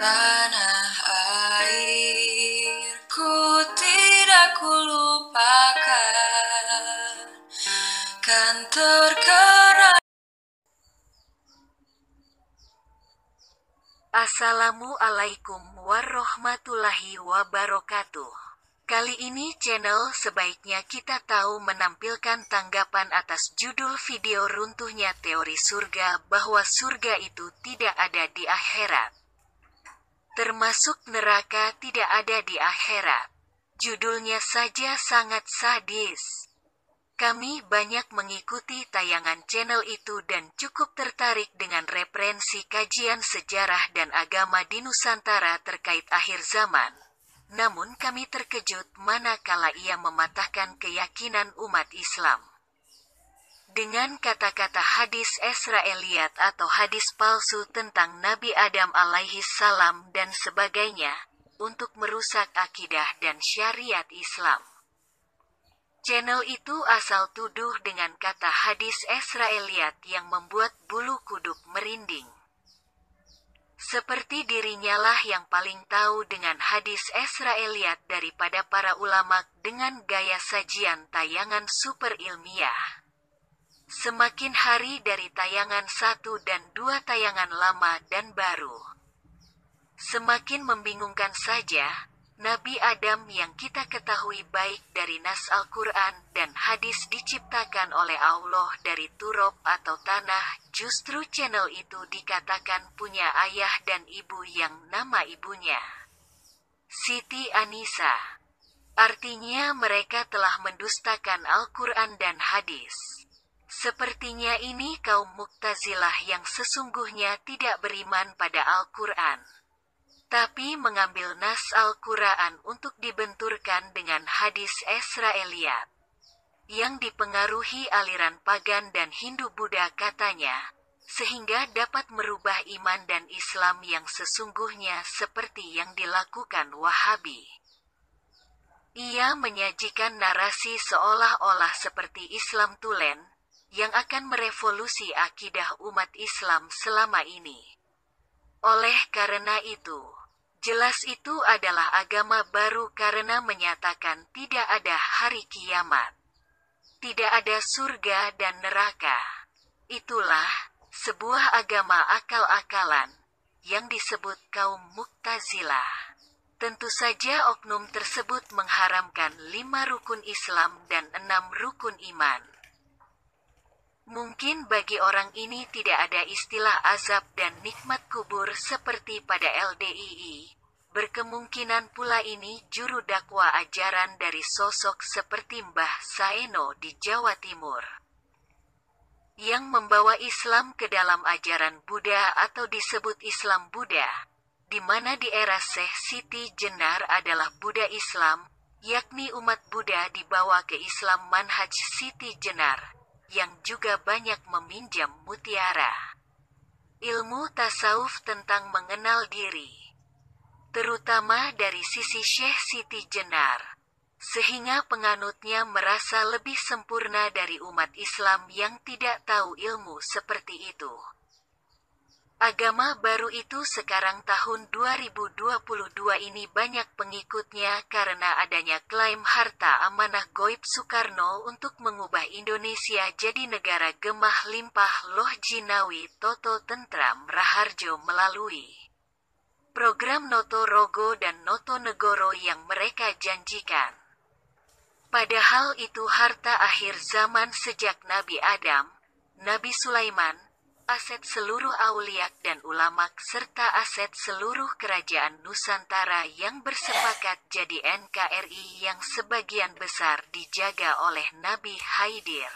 Tanah airku tidak kulupakan, kan terkenal. Assalamualaikum warahmatullahi wabarakatuh. Kali ini channel sebaiknya kita tahu menampilkan tanggapan atas judul video runtuhnya teori surga bahwa surga itu tidak ada di akhirat. Termasuk neraka tidak ada di akhirat. Judulnya saja sangat sadis. Kami banyak mengikuti tayangan channel itu dan cukup tertarik dengan referensi kajian sejarah dan agama di Nusantara terkait akhir zaman. Namun kami terkejut manakala ia mematahkan keyakinan umat Islam dengan kata-kata hadis Israiliyat atau hadis palsu tentang Nabi Adam alaihi salam dan sebagainya, untuk merusak akidah dan syariat Islam. Channel itu asal tuduh dengan kata hadis Israiliyat yang membuat bulu kuduk merinding. Seperti dirinya lah yang paling tahu dengan hadis Israiliyat daripada para ulama dengan gaya sajian tayangan super ilmiah. Semakin hari dari tayangan 1 dan 2 tayangan lama dan baru, semakin membingungkan saja. Nabi Adam yang kita ketahui baik dari nas Al-Quran dan hadis diciptakan oleh Allah dari turab atau tanah, justru channel itu dikatakan punya ayah dan ibu yang nama ibunya Siti Anisa. Artinya mereka telah mendustakan Al-Quran dan hadis. Sepertinya ini kaum Mu'tazilah yang sesungguhnya tidak beriman pada Al-Quran, tapi mengambil nas Al-Quran untuk dibenturkan dengan hadis Israiliyat, yang dipengaruhi aliran pagan dan Hindu-Buddha katanya, sehingga dapat merubah iman dan Islam yang sesungguhnya seperti yang dilakukan Wahabi. Ia menyajikan narasi seolah-olah seperti Islam tulen, yang akan merevolusi akidah umat Islam selama ini. Oleh karena itu, jelas itu adalah agama baru karena menyatakan tidak ada hari kiamat. Tidak ada surga dan neraka. Itulah sebuah agama akal-akalan yang disebut kaum Mu'tazilah. Tentu saja oknum tersebut mengharamkan 5 rukun Islam dan 6 rukun iman. Mungkin bagi orang ini tidak ada istilah azab dan nikmat kubur seperti pada LDII. Berkemungkinan pula ini juru dakwah ajaran dari sosok seperti Mbah Saeno di Jawa Timur, yang membawa Islam ke dalam ajaran Buddha atau disebut Islam Buddha, di mana di era Syekh Siti Jenar adalah Buddha Islam, yakni umat Buddha dibawa ke Islam manhaj Siti Jenar, yang juga banyak meminjam mutiara ilmu tasawuf tentang mengenal diri, terutama dari sisi Syekh Siti Jenar, sehingga penganutnya merasa lebih sempurna dari umat Islam yang tidak tahu ilmu seperti itu. Agama baru itu sekarang tahun 2022 ini banyak pengikutnya karena adanya klaim harta amanah goib Soekarno untuk mengubah Indonesia jadi negara gemah limpah loh jinawi Toto Tentram Raharjo melalui program Noto Rogo dan Noto Negoro yang mereka janjikan. Padahal itu harta akhir zaman sejak Nabi Adam, Nabi Sulaiman, aset seluruh auliak dan ulama serta aset seluruh kerajaan Nusantara yang bersepakat jadi NKRI yang sebagian besar dijaga oleh Nabi Haidir.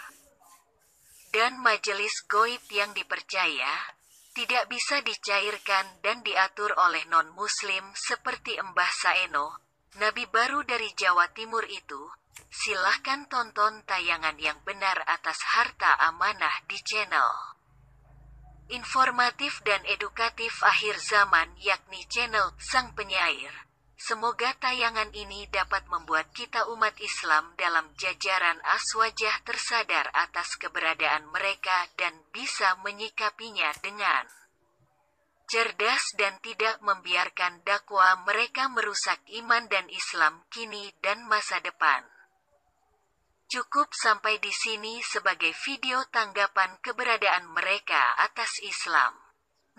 Dan majelis goib yang dipercaya, tidak bisa dicairkan dan diatur oleh non-muslim seperti Mbah Saeno, Nabi baru dari Jawa Timur itu. Silahkan tonton tayangan yang benar atas harta amanah di channel informatif dan edukatif akhir zaman yakni channel Sang Penyair. Semoga tayangan ini dapat membuat kita umat Islam dalam jajaran aswajah tersadar atas keberadaan mereka dan bisa menyikapinya dengan cerdas dan tidak membiarkan dakwah mereka merusak iman dan Islam kini dan masa depan. Cukup sampai di sini sebagai video tanggapan keberadaan mereka atas Islam.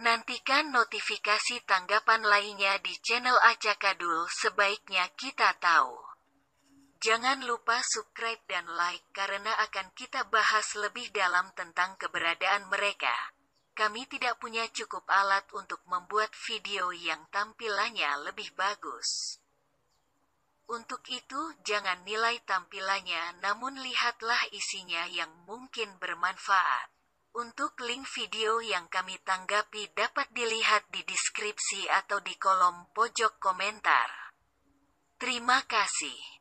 Nantikan notifikasi tanggapan lainnya di channel Acakadul sebaiknya kita tahu. Jangan lupa subscribe dan like karena akan kita bahas lebih dalam tentang keberadaan mereka. Kami tidak punya cukup alat untuk membuat video yang tampilannya lebih bagus. Untuk itu, jangan nilai tampilannya, namun lihatlah isinya yang mungkin bermanfaat. Untuk link video yang kami tanggapi dapat dilihat di deskripsi atau di kolom pojok komentar. Terima kasih.